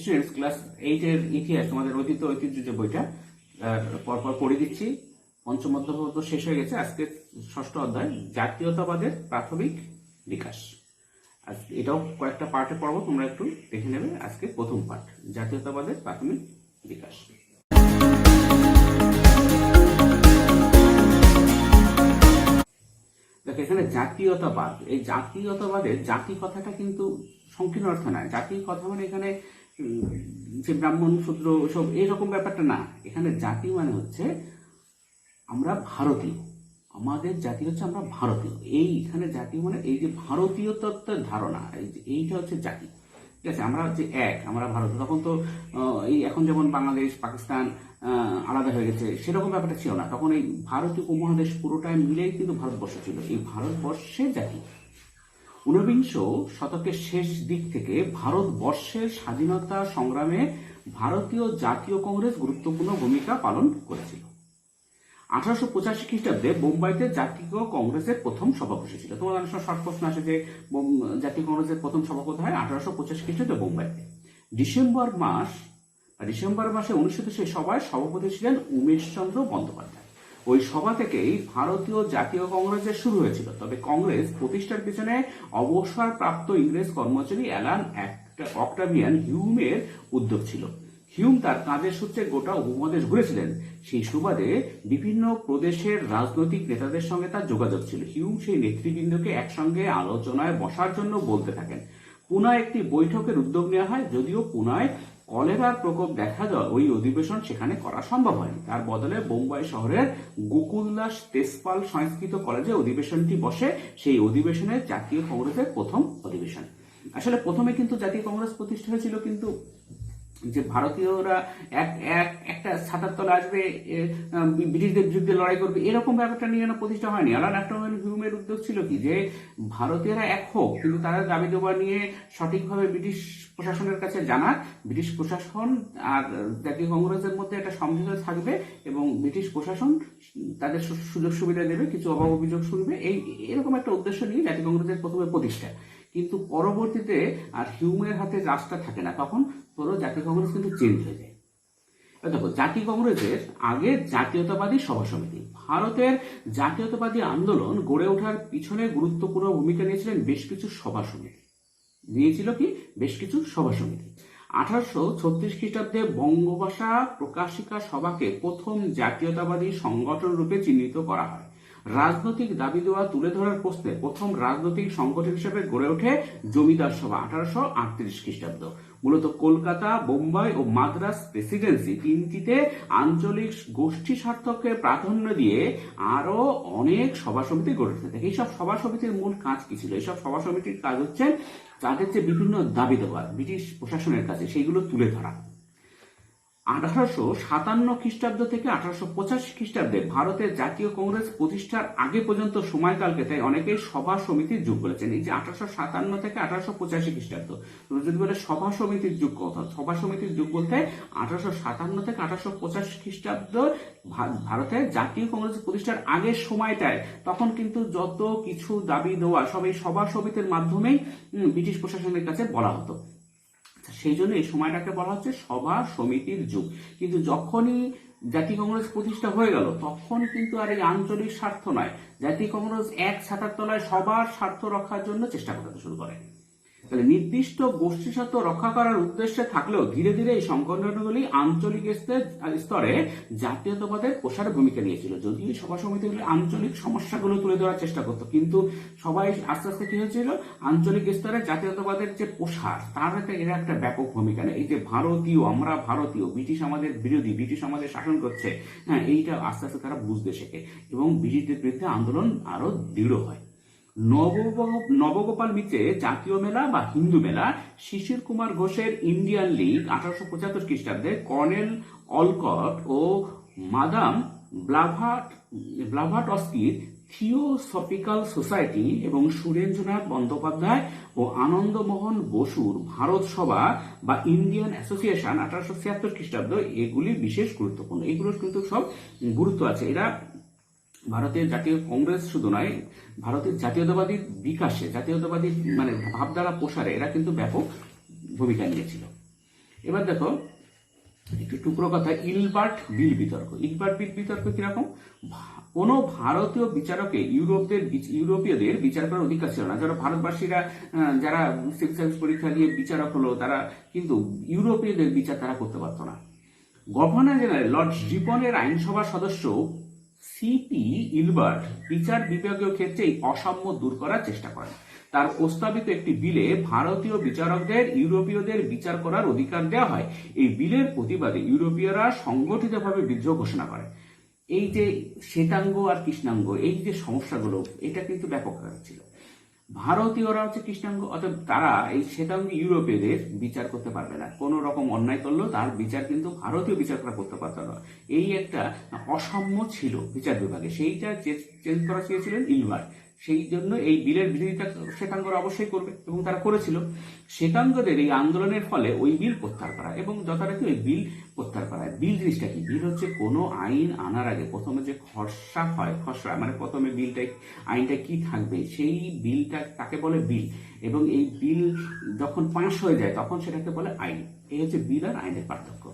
Students, class 8-এর ইতিহাস, তোমাদের ঐতিহ্য যে বইটা পরপর পড়ে দিচ্ছি। পঞ্চম অধ্যায় তো শেষ হয়ে গেছে। আজকে ষষ্ঠ অধ্যায়, জাতীয়তাবাদের প্রাথমিক বিকাশ। আজ এটাও কয়েকটা পার্টে পড়বো, তোমরা একটু দেখে নেবে। আজকে প্রথম পার্ট, জাতীয়তাবাদের প্রাথমিক বিকাশ। দেখো এখানে জাতীয়তাবাদ, এই জাতীয়তাবাদের জাতি কথাটা কিন্তু সংকীর্ণ অর্থ নয়। জাতির কথা মানে এখানে যে ব্রাহ্মণ শূদ্র সব এইরকম ব্যাপারটা না। এখানে জাতি মানে হচ্ছে আমরা ভারতীয়, আমাদের জাতি হচ্ছে আমরা ভারতীয়। এইখানে জাতি মানে এই যে ভারতীয় তত্ত্বের ধারণা, এইটা হচ্ছে জাতি। ঠিক আছে, আমরা যে এক, আমরা ভারতীয়। তখন তো এই এখন যেমন বাংলাদেশ পাকিস্তান আলাদা হয়ে গেছে, সেরকম ব্যাপারটা ছিল না। তখন এই ভারতীয় উপমহাদেশ পুরোটাই মিলেই কিন্তু ভারতবর্ষ ছিল। এই ভারতবর্ষের জাতি ঊনবিংশ শতকের শেষ দিক থেকে ভারতবর্ষের স্বাধীনতা সংগ্রামে ভারতীয় জাতীয় কংগ্রেস গুরুত্বপূর্ণ ভূমিকা পালন করেছিল। 1885 খ্রিস্টাব্দে বোম্বাইতে জাতীয় কংগ্রেসের প্রথম সভা বসেছিল। তোমাদের অনেক সময় শর্ট প্রশ্ন আসে যে জাতীয় কংগ্রেসের প্রথম সভা কোথায়? 1885 খ্রিস্টাব্দে বোম্বাইতে। ডিসেম্বর মাসে অনুষ্ঠিত সেই সভায় সভাপতি ছিলেন উমেশচন্দ্র বন্দ্যোপাধ্যায়। ওই সভা থেকেই ভারতীয় জাতীয় কংগ্রেসের শুরু হয়েছিল। তবে কংগ্রেস প্রতিষ্ঠার পিছনে অবসরপ্রাপ্ত ইংরেজ কর্মচারী অ্যালান অক্টাভিয়ান হিউমের উদ্যোগ ছিল। হিউম তার কাজের সূত্রে গোটা উপমহাদেশ ঘুরেছিলেন। সেই সুবাদে বিভিন্ন প্রদেশের রাজনৈতিক নেতাদের সঙ্গে তার যোগাযোগ ছিল। হিউম সেই নেতৃবৃন্দকে একসঙ্গে আলোচনায় বসার জন্য বলতে থাকেন। পুনায় একটি বৈঠকের উদ্যোগ নেওয়া হয়, যদিও পুনায় কলেরার প্রকোপ দেখা যায় ওই অধিবেশন সেখানে করা সম্ভব হয়নি। তার বদলে বোম্বাই শহরের গোকুলদাস তেজপাল সংস্কৃত কলেজে অধিবেশনটি বসে। সেই অধিবেশনে জাতীয় কংগ্রেসের প্রথম অধিবেশন। আসলে প্রথমে কিন্তু জাতীয় কংগ্রেস প্রতিষ্ঠা হয়েছিল, কিন্তু যে ভারতীয়রা একটা ছাতার তলে আসবে, ব্রিটিশদের বিরুদ্ধে লড়াই করবে, এরকম ব্যাপারটা নিয়ে প্রতিষ্ঠা হয়নি। অ্যালান অক্টাভিয়ান হিউমের উদ্যোগ ছিল কি, যে ভারতীয়রা এক হোক, কিন্তু তারা দাবি দেওয়া নিয়ে সঠিকভাবে ব্রিটিশ প্রশাসনের কাছে জানাক। ব্রিটিশ প্রশাসন আর জাতীয় কংগ্রেসের মধ্যে একটা সমঝোতা থাকবে এবং ব্রিটিশ প্রশাসন তাদের সুযোগ সুবিধা দেবে, কিছু অভাব অভিযোগ শুনবে। এরকম একটা উদ্দেশ্য নিয়ে জাতীয় কংগ্রেসের প্রথমে প্রতিষ্ঠা। কিন্তু পরবর্তীতে আর হিউমের হাতে রাস্তা থাকে না, তখন পুরো জাতীয় কংগ্রেস কিন্তু চেঞ্জ হয়ে যায়। দেখো, জাতীয় কংগ্রেসের আগে জাতীয়তাবাদী সভা সমিতি। ভারতের জাতীয়তাবাদী আন্দোলন গড়ে ওঠার পিছনে গুরুত্বপূর্ণ ভূমিকা নিয়েছিলেন বেশ কিছু সভা সমিতি। 1836 খ্রিস্টাব্দে বঙ্গভাষা প্রকাশিকা সভাকে প্রথম জাতীয়তাবাদী সংগঠন রূপে চিহ্নিত করা হয়। রাজনৈতিক দাবি দেওয়া তুলে ধরার প্রশ্নে প্রথম রাজনৈতিক সংগঠন হিসেবে গড়ে ওঠে জমিদার সভা 1838 খ্রিস্টাব্দ। মূলত কলকাতা, বোম্বাই ও মাদ্রাস প্রেসিডেন্সি তিনটিতে আঞ্চলিক গোষ্ঠী স্বার্থকে প্রাধান্য দিয়ে আরো অনেক সভা সমিতি গড়ে উঠতে থাকে। এইসব সভা সমিতির মূল কাজ কি ছিল? এইসব সভা সমিতির কাজ হচ্ছে তাদের যে বিভিন্ন দাবি দেওয়া ব্রিটিশ প্রশাসনের কাছে, সেইগুলো তুলে ধরা। 1857 খ্রিস্টাব্দ থেকে 1885 খ্রিস্টাব্দে ভারতের জাতীয় কংগ্রেস প্রতিষ্ঠার আগে পর্যন্ত সময়কালকে তাই অনেকেই সভা সমিতির যুগ বলেছেন। এই যে 1857 থেকে 1885 খ্রিস্টাব্দ, যদি বলে সভা সমিতির যুগ কথা, সভা সমিতির যুগ বলতে 1857 থেকে 1885 খ্রিস্টাব্দ ভারতের জাতীয় কংগ্রেস প্রতিষ্ঠার আগের সময়টায়। তখন কিন্তু যত কিছু দাবি দেওয়া সব এই সভা সমিতির মাধ্যমেই ব্রিটিশ প্রশাসনের কাছে বলা হতো। সেই জন্য এই সময়টাকে বলা হচ্ছে সভা সমিতির যুগ। কিন্তু যখনই জাতীয় কংগ্রেস প্রতিষ্ঠা হয়ে গেল, তখন কিন্তু আর এই আঞ্চলিক স্বার্থ নয়, জাতীয় কংগ্রেস এক ছাতার তলায় সবার স্বার্থ রক্ষার জন্য চেষ্টা করতে শুরু করে। তাহলে নির্দিষ্ট গোষ্ঠী স্বার্থ রক্ষা করার উদ্দেশ্যে থাকলেও ধীরে ধীরে এই সংগঠনগুলি আঞ্চলিক স্তরে জাতীয়তাবাদের প্রসারে ভূমিকা নিয়েছিল। যদিও এই সভা সমিতিগুলি আঞ্চলিক সমস্যাগুলো তুলে ধরার চেষ্টা করতো, কিন্তু সবাই আস্তে আস্তে কি হয়েছিল, আঞ্চলিক স্তরে জাতীয়তাবাদের যে প্রসার, তার এরা একটা ব্যাপক ভূমিকা নেয়। এই যে ভারতীয়, আমরা ভারতীয়, ব্রিটিশ আমাদের বিরোধী, ব্রিটিশ আমাদের শাসন করছে, হ্যাঁ, এইটা আস্তে আস্তে তারা বুঝতে শেখে এবং ব্রিটিশদের বিরুদ্ধে আন্দোলন আরো দৃঢ় হয়। নবগোপাল মিত্রের জাতীয় মেলা বা হিন্দু মেলা, শিশির কুমার ঘোষের ইন্ডিয়ান লীগ 1875 খ্রিস্টাব্দে, কর্নেল অলকট ও মাদাম ব্লাভাটস্কির থিওসফিক্যাল সোসাইটি এবং সুরেন্দ্রনাথ বন্দ্যোপাধ্যায় ও আনন্দমোহন বসুর ভারত সভা বা ইন্ডিয়ান অ্যাসোসিয়েশন 1876 খ্রিস্টাব্দ, এগুলি বিশেষ গুরুত্বপূর্ণ। এগুলোর কিন্তু সব গুরুত্ব আছে। এরা ভারতের জাতীয় কংগ্রেস শুধু নয়, ভারতের জাতীয়তাবাদীর বিকাশে, জাতীয়তাবাদী মানে ভাবধারা প্রসারে এরা কিন্তু ব্যাপক ভূমিকা নিয়েছিল। এবার দেখো একটু টুকরো কথা, ইলবার্ট বিল বিতর্ক। ইলবার্ট বিল বিতর্ক কিরকম? কোন ভারতীয় বিচারকে ইউরোপীয়দের বিচার করার অধিকার ছিল না। যারা ভারতবাসীরা যারা সিভিল সার্ভিস পরীক্ষা দিয়ে বিচারক হলো, তারা কিন্তু ইউরোপীয়দের বিচার তারা করতে পারতো না। গভর্নর জেনারেল লর্ড রিপনের আইনসভার সদস্য সিপি ইলবার্ট বিচার বিভাগীয় ক্ষেত্রে এই অসাম্য দূর করার চেষ্টা করেন। তার প্রস্তাবিত একটি বিলে ভারতীয় বিচারকদের ইউরোপীয়দের বিচার করার অধিকার দেওয়া হয়। এই বিলের প্রতিবাদে ইউরোপীয়রা সংগঠিতভাবে বিদ্রোহ ঘোষণা করে। এই যে শ্বেতাঙ্গ আর কৃষ্ণাঙ্গ, এই যে সমস্যাগুলো, এটা কিন্তু ব্যাপক ছিল। ভারতীয়রা হচ্ছে কৃষ্ণাঙ্গ, অর্থাৎ তারা এই শ্বেতাঙ্গ ইউরোপীয়দের বিচার করতে পারবে না। কোন রকম অন্যায় করলেও তার বিচার কিন্তু ভারতীয় বিচারকরা করতে পারত না। এই একটা অসাম্য ছিল বিচার বিভাগে, সেইটা চেঞ্জ করা চেয়েছিলেন ইলবার্ট। সেই জন্য এই বিলের বিরোধিতা শ্বেতাঙ্গরা অবশ্যই করবে, এবং তারা করেছিল। শ্বেতাঙ্গদের এই আন্দোলনের ফলে ওই বিল প্রত্যাহার করা, এবং যথারীতি ওই বিল প্রত্যাহার করা। বিল জিনিসটা কি? বিল হচ্ছে কোনো আইন আনার আগে প্রথমে যে খসড়া হয়, খসড়া মানে প্রথমে আইনটা কি থাকবে, সেই বিলটা তাকে বলে বিল। এবং এই বিল যখন পাস হয়ে যায় তখন সেটাকে বলে আইন। এই হচ্ছে বিল আর আইনের পার্থক্য।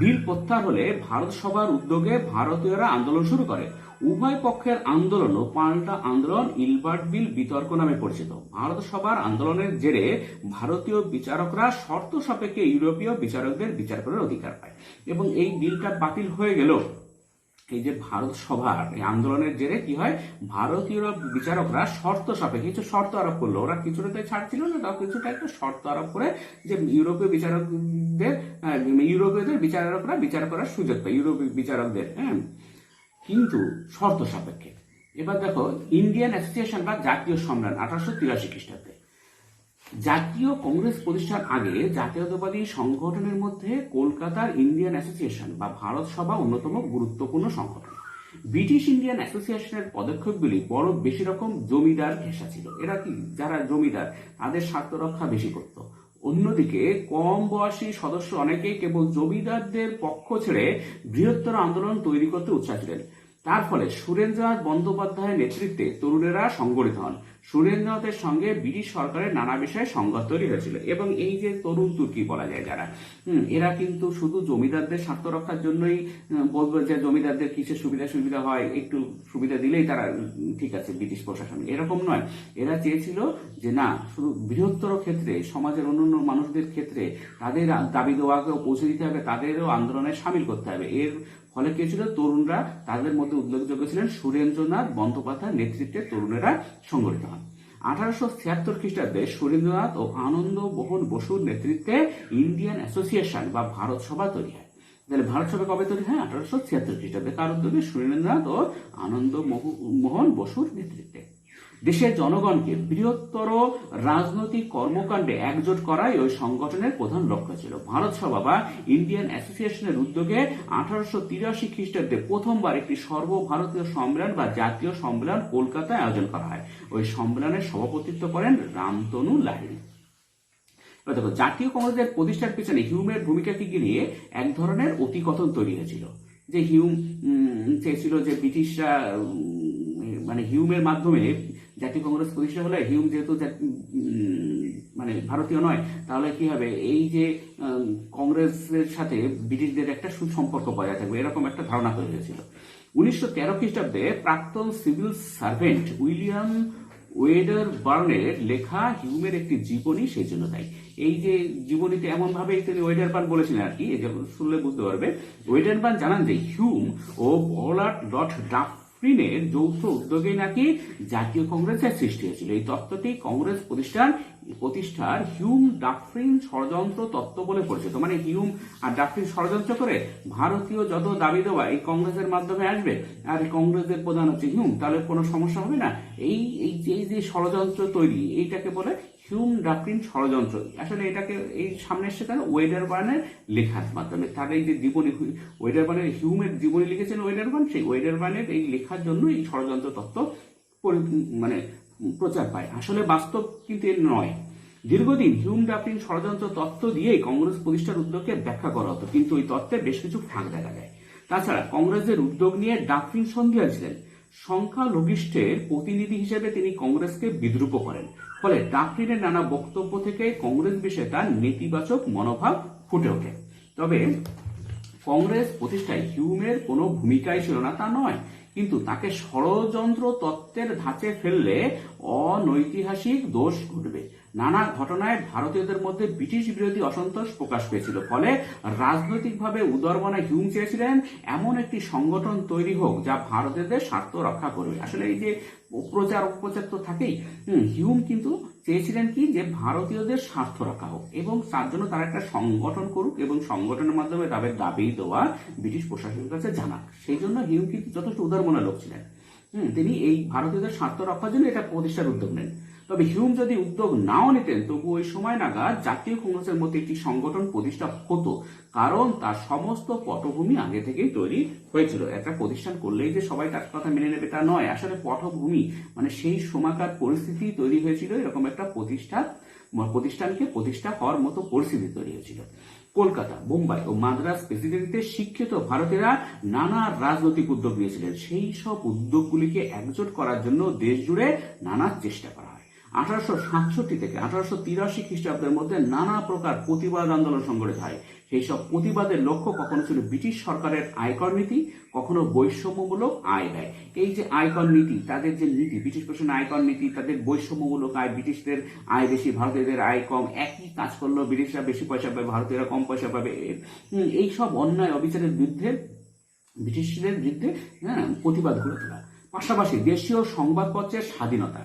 বিল প্রত্যাহার হলে ভারত সভার উদ্যোগে ভারতীয়রা আন্দোলন শুরু করে। উভয় পক্ষের আন্দোলন ও পাল্টা আন্দোলন ইলবার্ট বিল বিতর্ক নামে পরিচিত। ভারত সভার আন্দোলনের জেরে ভারতীয় বিচারকরা শর্ত সাপেক্ষে ইউরোপীয় বিচারকদের বিচার করার অধিকার পায়, এবং এই বিলটা বাতিল হয়ে গেল। এই যে ভারত সভার এই আন্দোলনের জেরে কি হয়, ভারতীয় বিচারকরা শর্ত সাপেক্ষে কিছু শর্ত আরোপ করলো। ওরা কিছুটাতে ছাড় ছিল না, তাও কিছুটা একটা শর্ত আরোপ করে যে ইউরোপীয়দের বিচারকরা বিচার করার সুযোগ পায়, ইউরোপীয় বিচারকদের, হ্যাঁ, কিন্তু শর্ত সাপেক্ষে। এবার দেখো ইন্ডিয়ান অ্যাসোসিয়েশন বা জাতীয় সম্মেলন 1883 খ্রিস্টাব্দে। জাতীয় কংগ্রেস প্রতিষ্ঠার আগে জাতীয়তাবাদী সংগঠনের মধ্যে কলকাতার ইন্ডিয়ান অ্যাসোসিয়েশন বা ভারত সভা অন্যতম গুরুত্বপূর্ণ সংগঠন। ব্রিটিশ ইন্ডিয়ান অ্যাসোসিয়েশনের পদক্ষেপগুলি বড় বেশি রকম জমিদার ঘেঁষা ছিল। এরা কি, যারা জমিদার তাদের স্বার্থ রক্ষা বেশি করত। অন্যদিকে কম বয়সী সদস্য অনেকেই কেবল জমিদারদের পক্ষ ছেড়ে বৃহত্তর আন্দোলন তৈরি করতে উৎসাহ ছিলেন। তার ফলে সুরেন্দ্রনাথ বন্দ্যোপাধ্যায়ের নেতৃত্বে তরুণেরা সংগঠিত হন। সুরেন্দ্রনাথের সঙ্গে ব্রিটিশ সরকারের নানা বিষয়ে সংঘাত তৈরি হয়েছিল। এবং এই যে তরুণ তুর্কি বলা যায় যারা, এরা কিন্তু শুধু জমিদারদের স্বার্থ রক্ষার জন্যই বলবো যে জমিদারদের কিছু সুবিধা হয়, একটু সুবিধা দিলেই তারা ঠিক আছে ব্রিটিশ প্রশাসন, এরকম নয়। এরা চেয়েছিল যে না, শুধু বৃহত্তর ক্ষেত্রে সমাজের অন্যান্য মানুষদের ক্ষেত্রে তাদের দাবি দেওয়াকেও পৌঁছে দিতে হবে, তাদেরও আন্দোলনে সামিল করতে হবে। এর ফলে কি ছিল, তরুণরা, তাদের মধ্যে উল্লেখযোগ্য ছিলেন সুরেন্দ্রনাথ বন্দ্যোপাধ্যায়ের নেতৃত্বে তরুণেরা সংগঠিত হন। 1876 খ্রিস্টাব্দে সুরেন্দ্রনাথ ও আনন্দ মোহন বসুর নেতৃত্বে ইন্ডিয়ান অ্যাসোসিয়েশন বা ভারত সভা তৈরি হয়। তাহলে ভারত সভা কবে তৈরি হয়? 1876 খ্রিস্টাব্দে। কার উদ্যোগে? সুরেন্দ্রনাথ ও আনন্দ মোহন বসুর নেতৃত্বে। দেশের জনগণকে বৃহত্তর রাজনৈতিক কর্মকাণ্ডে একজোট করাই ওই সংগঠনের প্রধান লক্ষ্য ছিল। ভারত সভা বা ইন্ডিয়ান অ্যাসোসিয়েশনের উদ্যোগে 1883 খ্রিস্টাব্দে প্রথমবার একটি সর্বভারতীয় সম্মেলন বা জাতীয় সম্মেলন কলকাতায় আয়োজন করা হয়। ওই সম্মেলনের সভাপতিত্ব করেন রামতনু লাহিড়ী। দেখো, জাতীয় কংগ্রেসের প্রতিষ্ঠার পিছনে হিউমের ভূমিকাকে নিয়ে এক ধরনের অতিকথন তৈরি হয়েছিল। যে হিউম চেয়েছিল যে ব্রিটিশরা, মানে হিউমের মাধ্যমে জাতীয় কংগ্রেস প্রতিষ্ঠা হলে, হিউম যেহেতু মানে ভারতীয় নয়, তাহলে কি হবে, এই যে কংগ্রেসের সাথে ব্রিটিশদের একটা সুসম্পর্ক বজায় থাকবে, এরকম একটা ধারণা তৈরি হয়েছিল। 1913 খ্রিস্টাব্দে প্রাক্তন সিভিল সার্ভেন্ট উইলিয়াম ওয়েডারবার্নের লেখা হিউমের একটি জীবনী সেই জন্য তাই। এই যে জীবনীতে এমন ভাবে তিনি ওয়েডারবার্ন বলেছিলেন আর কি, শুনলে বুঝতে পারবে। ওয়েডারবার্ন জানান যে হিউম ও পলার্ড লর্ড ডাফরিনের যৌথ উদ্যোগে নাকি জাতীয় কংগ্রেসের সৃষ্টি হয়েছিল। এই তত্ত্বটি কংগ্রেস প্রতিষ্ঠার হিউম ডাফরিন ষড়যন্ত্র তত্ত্ব বলে পরিচিত। মানে হিউম আর ডাফরিন ষড়যন্ত্র করে ভারতীয় যত দাবি দেওয়া এই কংগ্রেসের মাধ্যমে আসবে, আর কংগ্রেসের প্রধান হচ্ছে হিউম, তাহলে কোনো সমস্যা হবে না। এই যে ষড়যন্ত্র তৈরি, এইটাকে বলে হিউম ডাফরিন ষড়যন্ত্র। আসলে এটাকে এই সামনে এসছে কেন? ওয়েডারবার্নের লেখার মাধ্যমে। তার এই যে জীবনী, ওয়েডারবার্নের হিউমের জীবনী লিখেছেন ওয়েডারবার্ন, সেই ওয়েডারবার্নের এই লেখার জন্য এই ষড়যন্ত্র তত্ত্ব মানে প্রচার পায়। আসলে বাস্তব কিন্তু এর নয়। দীর্ঘদিন হিউম ডাফরিন ষড়যন্ত্র তত্ত্ব দিয়েই কংগ্রেস প্রতিষ্ঠার উদ্যোগকে ব্যাখ্যা করা হতো, কিন্তু ওই তত্ত্বে বেশ কিছু ফাঁক দেখা যায়। তাছাড়া কংগ্রেসের উদ্যোগ নিয়ে ডাফরিন সন্দিহান ছিলেন। সংখ্যালঘিষ্ঠের প্রতিনিধি হিসেবে তিনি কংগ্রেসকে বিদ্রুপ করেন। ফলে ডাকটিনের নানা বক্তব্য থেকে কংগ্রেস বিষয়ে তার নেতিবাচক মনোভাব ফুটে ওঠে। তবে কংগ্রেস প্রতিষ্ঠায় হিউমের কোনো ভূমিকাই ছিল না তা নয়, কিন্তু তাকে ষড়যন্ত্র তত্ত্বের ধাঁচে ফেললে অনৈতিহাসিক দোষ ঘটবে। নানা ঘটনায় ভারতীয়দের মধ্যে ব্রিটিশ বিরোধী অসন্তোষ প্রকাশ পেয়েছিল। ফলে রাজনৈতিকভাবে উদারমনা হিউম চেয়েছিলেন এমন একটি সংগঠন তৈরি হোক যা ভারতীয়দের স্বার্থ রক্ষা করবে। আসলে এই যে প্রচার অপপ্রচার তো থাকেই, হিউম কিন্তু চেয়েছিলেন কি যে ভারতীয়দের স্বার্থ রক্ষা হোক এবং তার জন্য তারা একটা সংগঠন করুক এবং সংগঠনের মাধ্যমে তাদের দাবি দেওয়া ব্রিটিশ প্রশাসনের কাছে জানাক। সেই জন্য হিউম কিন্তু যথেষ্ট উদারমনা লোক ছিলেন। তিনি এই ভারতীয়দের স্বার্থ রক্ষার জন্য এটা প্রতিষ্ঠার উদ্যোগ নেন। তবে হিউম যদি উদ্যোগ নাও নিতেন তবু ওই সময় নাগাদ জাতীয় কংগ্রেসের মধ্যে একটি সংগঠন প্রতিষ্ঠা হতো, কারণ তার সমস্ত পটভূমি আগে থেকেই তৈরি হয়েছিল। একটা প্রতিষ্ঠান করলেই যে সবাই তার কথা মেনে নেবে তা নয়, আসলে পটভূমি মানে সেই সময়কার পরিস্থিতি তৈরি হয়েছিল, এরকম একটা প্রতিষ্ঠানকে প্রতিষ্ঠা হওয়ার মতো পরিস্থিতি তৈরি হয়েছিল। কলকাতা, বোম্বাই ও মাদ্রাজ প্রেসিডেন্সিতে শিক্ষিত ভারতীয়রা নানা রাজনৈতিক উদ্যোগ নিয়েছিলেন। সেই সব উদ্যোগগুলিকে একজোট করার জন্য দেশ জুড়ে নানা চেষ্টা করা হয়। 1867 থেকে 1883 খ্রিস্টাব্দের মধ্যে নানা প্রকার প্রতিবাদ আন্দোলন সংগঠিত হয়। সেই সব প্রতিবাদের লক্ষ্য কখনো ছিল ব্রিটিশ সরকারের আয়কর নীতি, কখনো বৈষম্যমূলক আয় ব্যয়। এই যে আয়কর নীতি, তাদের যে নীতি, ব্রিটিশ প্রশাসনের আয়কর নীতি, তাদের বৈষম্যমূলক আয়, ব্রিটিশদের আয় বেশি, ভারতীয়দের আয় কম, একই কাজ করলেও ব্রিটিশরা বেশি পয়সা পাবে, ভারতীয়রা কম পয়সা পাবে, এই সব অন্যায় অবিচারের বিরুদ্ধে ব্রিটিশদের বিরুদ্ধে প্রতিবাদ গড়ে তোলা। পাশাপাশি দেশীয় সংবাদপত্রের স্বাধীনতা,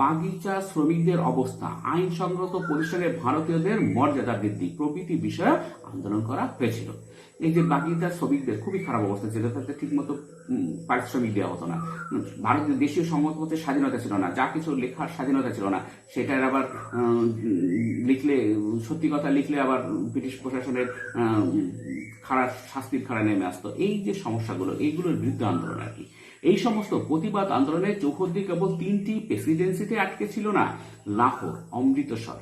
বাগিচা শ্রমিকদের অবস্থা, আইনসঙ্গত প্রতিষ্ঠানে ভারতীয়দের মর্যাদা বৃদ্ধি প্রভৃতি বিষয়ে আন্দোলন করা হয়েছিল। এই যে বাগিচা শ্রমিকদের খুবই খারাপ অবস্থা ছিল, তাদের ঠিক মতো পারিশ্রমিক দেওয়া হতো না, ভারতীয় দেশীয় সংবাদপত্রের স্বাধীনতা ছিল না, যা কিছু লেখার স্বাধীনতা ছিল না, সেটার আবার লিখলে সত্যি কথা লিখলে আবার ব্রিটিশ প্রশাসনের খারাপ শাস্তির খাড়া নেমে আসতো। এই যে সমস্যাগুলো, এইগুলোর বিরুদ্ধে আন্দোলন আর কি। এই সমস্ত প্রতিবাদ আন্দোলনের চৌহদ্দি কেবল 3টি প্রেসিডেন্সিতে আটকে ছিল না। লাহোর, অমৃতসর,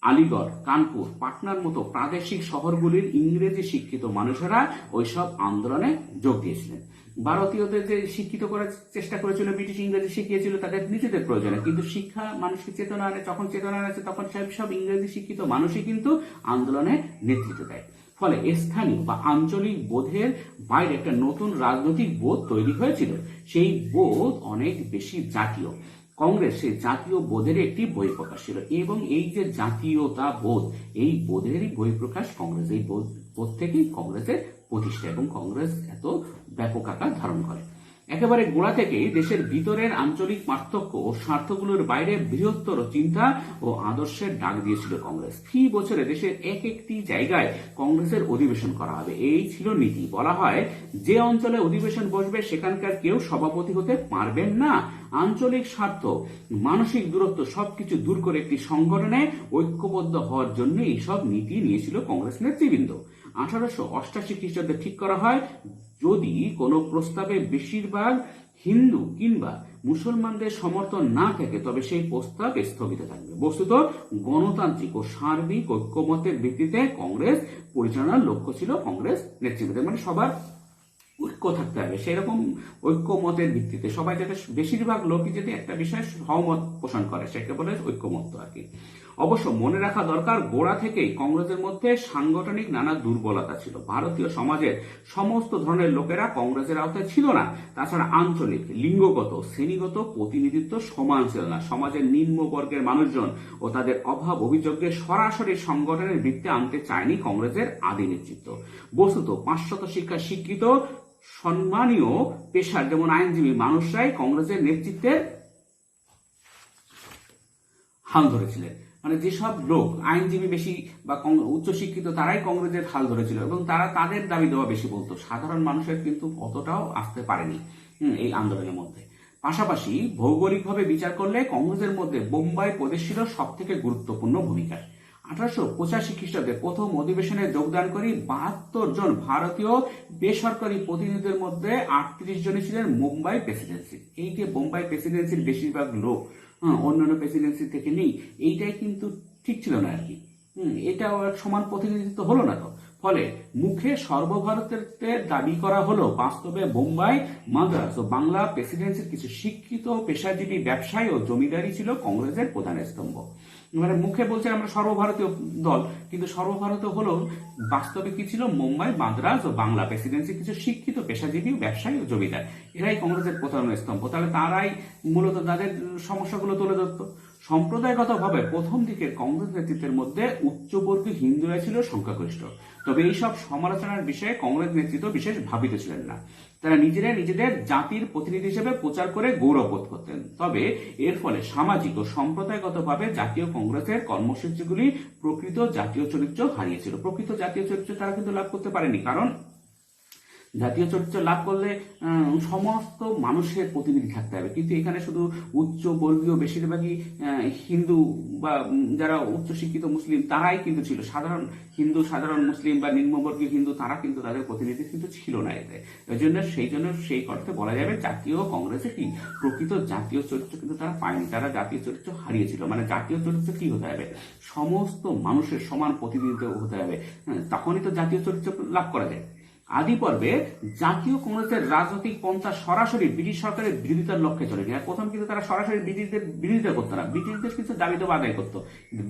আলিগড়, কানপুর, পাটনার মতো প্রাদেশিক শহরগুলির ইংরেজি শিক্ষিত মানুষেরা ওইসব আন্দোলনে যোগ দিয়েছিলেন। ভারতীয়দের যে শিক্ষিত করার চেষ্টা করেছিল, ব্রিটিশ ইংরেজি শিখিয়েছিল তাদের নিজেদের প্রয়োজনে, কিন্তু শিক্ষা মানুষকে চেতনা আনে, যখন চেতনা আনেছে তখন সব ইংরেজি শিক্ষিত মানুষই কিন্তু আন্দোলনে নেতৃত্ব দেয়। ফলে স্থানীয় বা আঞ্চলিক বোধের বাইরে একটা নতুন রাজনৈতিক বোধ তৈরি হয়েছিল। সেই বোধ অনেক বেশি জাতীয়। কংগ্রেস সেই জাতীয় বোধের একটি বহিঃপ্রকাশ ছিল এবং এই যে জাতীয়তা বোধ, এই বোধেরই বহিঃপ্রকাশ কংগ্রেস। এই বোধ থেকেই কংগ্রেসের প্রতিষ্ঠা এবং কংগ্রেস এত ব্যাপক আকার ধারণ করে। একেবারে গোড়া থেকেই দেশের ভিতরের আঞ্চলিক পার্থক্য ও স্বার্থগুলোর বাইরে বৃহত্তর চিন্তা ও আদর্শের ডাক দিয়েছিল কংগ্রেস। ফি বছরে দেশের একটি জায়গায় কংগ্রেসের অধিবেশন করা হবে, এই ছিল নীতি। বলা হয় যে অঞ্চলে অধিবেশন বসবে সেখানকার কেউ সভাপতি হতে পারবেন না। আঞ্চলিক স্বার্থ, মানসিক দূরত্ব সবকিছু দূর করে একটি সংগঠনে ঐক্যবদ্ধ হওয়ার জন্য এইসব নীতি নিয়েছিল কংগ্রেস নেতৃবৃন্দ। 1888 খ্রিস্টাব্দে ঠিক করা হয় যদি কোনো প্রস্তাবে বেশিরভাগ হিন্দু কিংবা মুসলমানদের সমর্থন না থাকে তবে সেই প্রস্তাব স্থগিত থাকবে। বস্তুত গণতান্ত্রিক ও সার্বিক ঐক্যমতের ভিত্তিতে কংগ্রেস পরিচালনার লক্ষ্য ছিল কংগ্রেস নেতৃবৃন্দের, মানে সবার ঐক্য থাকতে হবে, সেরকম ঐক্যমতের ভিত্তিতে সবাই যাতে বেশিরভাগ লোকই যদি একটা বিষয়ে সহমত পোষণ করে সেকে বলে ঐক্যমত আর কি। অবশ্য মনে রাখা দরকার গোড়া থেকেই কংগ্রেসের মধ্যে সাংগঠনিক নানা দুর্বলতা ছিল। ভারতীয় সমাজের সমস্ত ধরনের লোকেরা কংগ্রেসের আওতায় ছিল না। তাছাড়া আঞ্চলিক, লিঙ্গগত, শ্রেণীগত প্রতিনিধিত্ব সমান ছিল না। সমাজের নিম্ন বর্গের মানুষজন ও তাদের অভাব অভিযোগকে সরাসরি সংগঠনের ভিত্তিতে আনতে চায়নি কংগ্রেসের আদি নেতৃত্ব। বস্তুত 500 শিক্ষা শিক্ষিত সম্মানীয় পেশার যেমন আইনজীবী মানুষরাই কংগ্রেসের নেতৃত্বে হাল ধরেছিলেন। মানে যেসব লোক আইনজীবী বেশি বা উচ্চশিক্ষিত তারাই কংগ্রেসের হাল ধরেছিল এবং তারা তাদের দাবি দেওয়া বেশি বলতো। সাধারণ মানুষের কিন্তু অতটাও আসতে পারেনি এই আন্দোলনের মধ্যে। পাশাপাশি ভৌগোলিকভাবে বিচার করলে কংগ্রেসের মধ্যে বোম্বাই প্রদেশ ছিল সব থেকে গুরুত্বপূর্ণ ভূমিকায়। 1885 খ্রিস্টাব্দে প্রথম অধিবেশনে যোগদানকারী 72 জন ভারতীয় বেসরকারি প্রতিনিধিদের মধ্যে 38 জনই ছিলেন মুম্বাই প্রেসিডেন্সি। এই যে বোম্বাই প্রেসিডেন্সির বেশিরভাগ লোক অন্যান্য প্রেসিডেন্সি থেকে নেই, এইটাই কিন্তু ঠিক ছিল না আর কি। এটাও এক সমান প্রতিনিধিত্ব হলো না। তো ফলে মুখে সর্বভারতের দাবি করা হলো, বাস্তবে বোম্বাই, মাদ্রাজ ও বাংলা প্রেসিডেন্সির কিছু শিক্ষিত পেশাজীবী ব্যবসায়ী ও জমিদারি ছিল কংগ্রেসের প্রধান স্তম্ভ। মানে মুখে বলছে আমরা সর্বভারতীয় দল, কিন্তু সর্বভারতীয় হলো বাস্তবে কি ছিল? মুম্বাই, মাদ্রাজ ও বাংলা প্রেসিডেন্সির কিছু শিক্ষিত পেশাজীবী ব্যবসায়ী ও জমিদার, এরাই কংগ্রেসের প্রধান স্তম্ভ। তাহলে তারাই মূলত তাদের সমস্যাগুলো তুলে ধরতো। সম্প্রদায়গতভাবে প্রথম দিকের কংগ্রেস নেতৃত্বের মধ্যে উচ্চবর্গীয় হিন্দুরা ছিল সংখ্যাগরিষ্ঠ, তবে এইসব সমালোচনার বিষয়ে কংগ্রেস নেতৃত্ব বিশেষ ভাবিত ছিলেন না। তারা নিজেদের জাতির প্রতিনিধি হিসেবে প্রচার করে গৌরববোধ করতেন। তবে এর ফলে সামাজিক ও সম্প্রদায়গতভাবে জাতীয় কংগ্রেসের কর্মসূচিগুলি প্রকৃত জাতীয় চরিত্র হারিয়েছিল। প্রকৃত জাতীয় চরিত্র তারা কিন্তু লাভ করতে পারেনি, কারণ জাতীয় চরিত্র লাভ করলে সমস্ত মানুষের প্রতিনিধি থাকতে হবে, কিন্তু এখানে শুধু উচ্চ বর্গীয় বেশিরভাগই হিন্দু বা যারা উচ্চ শিক্ষিত মুসলিম তারাই কিন্তু ছিল। সাধারণ হিন্দু, সাধারণ মুসলিম বা নিম্নবর্গীয় হিন্দু তারা কিন্তু তাদের প্রতিনিধি কিন্তু ছিল না এতে। সেই জন্য সেই অর্থে বলা যাবে জাতীয় কংগ্রেসে কি প্রকৃত জাতীয় চরিত্র কিন্তু তারা পায়নি, তারা জাতীয় চরিত্র হারিয়েছিল। মানে জাতীয় চরিত্র কি হতে হবে? সমস্ত মানুষের সমান প্রতিনিধিত্ব হতে হবে, তখনই তো জাতীয় চরিত্র লাভ করা যায়। আদি পর্বে জাতীয় কংগ্রেসের রাজনৈতিক পন্থা সরাসরি ব্রিটিশ সরকারের বিরোধিতার লক্ষ্যে চলে যায়। প্রথম কিন্তু তারা সরাসরি ব্রিটিশদের বিরোধিতা করতো না, ব্রিটিশদের কিছু দাবি দেওয়া আদায় করতো,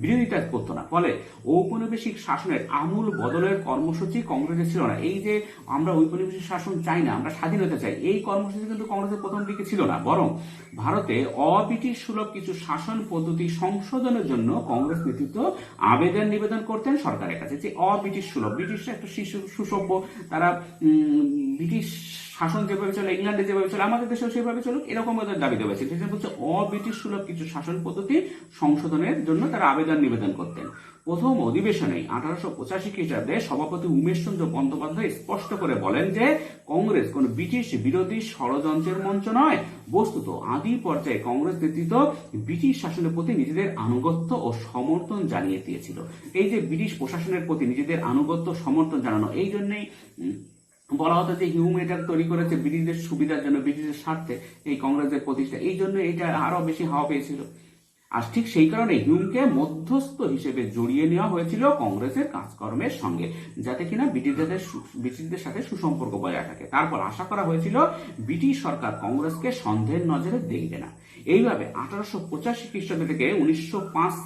বিরোধিতা করতো না। ফলে ঔপনিবেশিক শাসনের আমূল বদলের কর্মসূচি কংগ্রেসের ছিল না। এই যে আমরা ঔপনিবেশিক শাসন চাই না, আমরা স্বাধীনতা চাই, এই কর্মসূচি কিন্তু কংগ্রেসের প্রথম দিকে ছিল না। বরং ভারতে অব্রিটিশ সুলভ কিছু শাসন পদ্ধতি সংশোধনের জন্য কংগ্রেস নেতৃত্ব আবেদন নিবেদন করতেন সরকারের কাছে, যে অব্রিটিশ সুলভ, ব্রিটিশরা একটা সুসভ্য, তারা ব্রিটিশ শাসন যেভাবে চলে, ইংল্যান্ডে যেভাবে চলে, আমাদের দেশেও সেভাবে চলুক, এরকম ওদের দাবি দেওয়া হয়েছে। সেটা হচ্ছে অব্রিটিশ সুলভ কিছু শাসন পদ্ধতি সংশোধনের জন্য তারা আবেদন নিবেদন করতেন। প্রথম অধিবেশনে 1885 খ্রিস্টাব্দে সভাপতি উমেশচন্দ্র বন্দ্যোপাধ্যায় স্পষ্ট করে বলেন যে কংগ্রেস কোন ব্রিটিশ বিরোধী ষড়যন্ত্রের মঞ্চ নয়। বস্তুত আদি পর্যায়ে কংগ্রেস নেতৃত্ব ব্রিটিশ শাসনের প্রতি নিজেদের আনুগত্য ও সমর্থন জানিয়ে দিয়েছিল। এই যে ব্রিটিশ প্রশাসনের প্রতি নিজেদের আনুগত্য সমর্থন জানানো, এই জন্যই বলা হতো যে হিউম এটা তৈরি করেছে ব্রিটিশদের সুবিধার জন্য, ব্রিটিশের স্বার্থে এই কংগ্রেসের প্রতিষ্ঠা, এই জন্য এটা আরো বেশি হাওয়া পেয়েছিল। আর ঠিক সেই কারণে হিউমকে মধ্যস্থ হিসেবে জড়িয়ে নেওয়া হয়েছিল কংগ্রেসের কাজকর্মের সঙ্গে, যাতে কিনা ব্রিটিশদের সাথে সুসম্পর্ক বজায় থাকে। তারপর আশা করা হয়েছিল ব্রিটিশ সরকার কংগ্রেসকে সন্দেহের নজরে দেখবে না। এইভাবে 1885 খ্রিস্টাব্দ থেকে 1905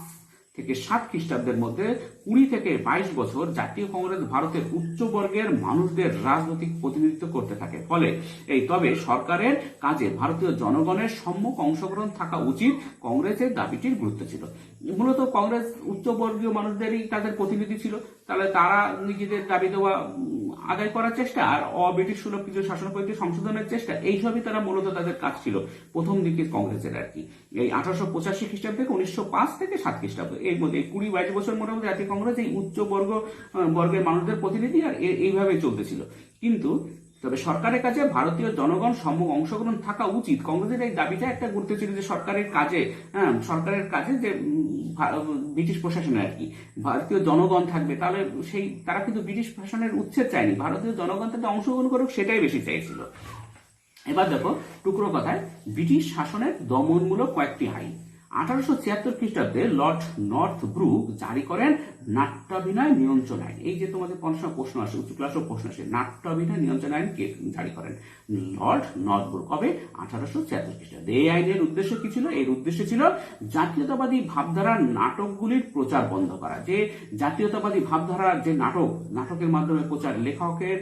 থেকে 7 খ্রিস্টাব্দের মধ্যে 20 থেকে 22 বছর জাতীয় কংগ্রেস ভারতের উচ্চ বর্গের মানুষদের রাজনৈতিক প্রতিনিধিত্ব করতে থাকে। ফলে তবে সরকারের কাজে ভারতীয় জনগণের সম্মুখ অংশগ্রহণ থাকা উচিত, কংগ্রেসের দাবিটির গুরুত্ব ছিল। মূলত কংগ্রেস উচ্চ বর্গীয় মানুষদেরই তাদের প্রতিনিধি ছিল, তাহলে তারা নিজেদের দাবি দেওয়া আদায় করার চেষ্টা আর অব্রিটিশ সুলভ কিছু শাসন পদ্ধতি সংশোধনের চেষ্টা, এইসবই তারা মূলত তাদের কাজ ছিল প্রথম দিকে কংগ্রেসের আর কি। এই 1885 খ্রিস্টাব্দ থেকে 1905 থেকে 7 খ্রিস্টাব্দ এর মধ্যে 20-22 বছর মোটামুটি জাতীয় কংগ্রেস এই উচ্চ বর্গের মানুষদের প্রতিনিধি আর এইভাবে চলতেছিল। কিন্তু তবে সরকারের কাজে ভারতীয় জনগণ সম্মুখ অংশগ্রহণ থাকা উচিত, কংগ্রেসের এই দাবিটা একটা গুরুত্ব ছিল যে সরকারের কাজে যে ব্রিটিশ প্রশাসনে আর কি ভারতীয় জনগণ থাকবে, তাহলে তারা কিন্তু ব্রিটিশ প্রশাসনের উচ্ছেদ চায়নি, ভারতীয় জনগণ তাতে অংশগ্রহণ করুক সেটাই বেশি চাইছিল। এবার দেখো টুকরো কথায় ব্রিটিশ শাসনের দমনমূলক কয়েকটি আইন। 1876 খ্রিস্টাব্দে লর্ড নর্থ ব্রুক জারি করেন নাট্যাভিনয় নিয়ন্ত্রণ আইন। এই যে তোমাদের প্রশ্ন আসে, উচ্চ ক্লাসেও প্রশ্ন আসে, নাট্যাভিনয় নিয়ন্ত্রণ আইন কে জারি করেন? Lord Northbrook. কবে? 1876 খ্রিস্টাব্দে। এই আইনের উদ্দেশ্য কি ছিল? এর উদ্দেশ্য ছিল জাতীয়তাবাদী ভাবধারার নাটকগুলির প্রচার বন্ধ করা। যে জাতীয়তাবাদী ভাবধারার যে নাটকের মাধ্যমে প্রচার, লেখকের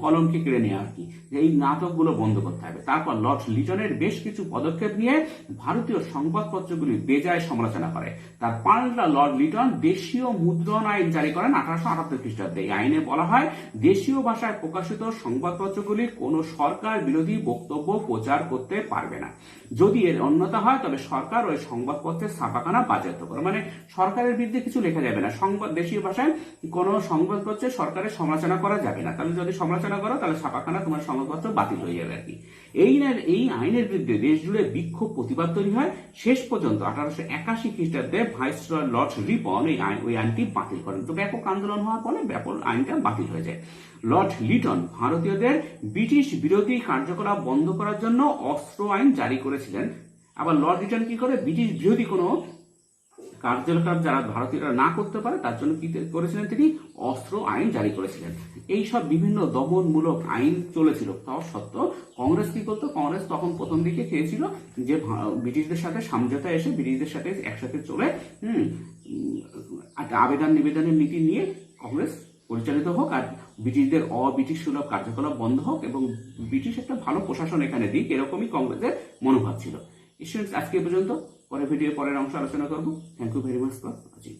কলমকে কেড়ে নেওয়া আর কি, এই নাটকগুলো বন্ধ করতে হবে। তারপর লর্ড লিটনের বেশ কিছু পদক্ষেপ নিয়ে ভারতীয় সংবাদপত্রগুলি বেজায় সমালোচনা করে। তার পাল্টা লর্ড লিটন দেশীয় মুদ্রণ আইন জারি করেন 1878 খ্রিস্টাব্দে। এই আইনে বলা হয় দেশীয় ভাষায় প্রকাশিত সংবাদপত্রগুলি কোনো সরকার বিরোধী বক্তব্য প্রচার করতে পারবে না। যদি এর অন্যথা হয় তবে সরকার ওই সংবাদপত্রের ছাপাখানা বাজেয়াপ্ত করে। মানে সরকারের বিরুদ্ধে কিছু লেখা যাবে না, দেশীয় ভাষায় কোনো সংবাদপত্রে সরকারের সমালোচনা করা যাবে না। তাহলে যদি সমালোচনা করো তাহলে ছাপাখানা তোমার সংবাদপত্র বাতিল হয়ে যাবে আর কি। এই আইনের বিরুদ্ধে দেশ জুড়ে বিক্ষোভ প্রতিবাদ তৈরি হয়। শেষ পর্যন্ত 1881 খ্রিস্টাব্দে ভাইসরয় লর্ড রিপন ওই আইনটি বাতিল করেন। তো ব্যাপক আন্দোলন হওয়ার ফলে ব্যাপক আইনটা বাতিল হয়ে যায়। লর্ড লিটন ভারতীয়দের ব্রিটিশ বিরোধী কার্যকলাপ বন্ধ করার জন্য অস্ত্র আইন জারি করেছিলেন। আবার লর্ড লিটন কি করে? ব্রিটিশ বিরোধী কোনো কার্যকলাপ যারা ভারতীয়রা না করতে পারে তার জন্য কি করেছিলেন, তিনি অস্ত্র আইন জারি করেছিলেন। এই সব বিভিন্ন দমনমূলক আইন চলেছিল, তাও সত্ত্বেও কংগ্রেস কি করতো, কংগ্রেস তখন প্রথম দিকে চেয়েছিল যে ব্রিটিশদের সাথে সমঝোতা এসে ব্রিটিশদের সাথে একসাথে চলে একটা আবেদন নিবেদনের নীতি নিয়ে কংগ্রেস পরিচালিত হোক, আর ব্রিটিশদের অব্রিটিশ সুলভ কার্যকলাপ বন্ধ হোক এবং ব্রিটিশ একটা ভালো প্রশাসন এখানে দিক, এরকমই কংগ্রেসের মনোভাব ছিল। স্টুডেন্টস, আজকে এ পর্যন্ত, পরের ভিডিও পরের অংশ আলোচনা করবো। Thank you very much for watching.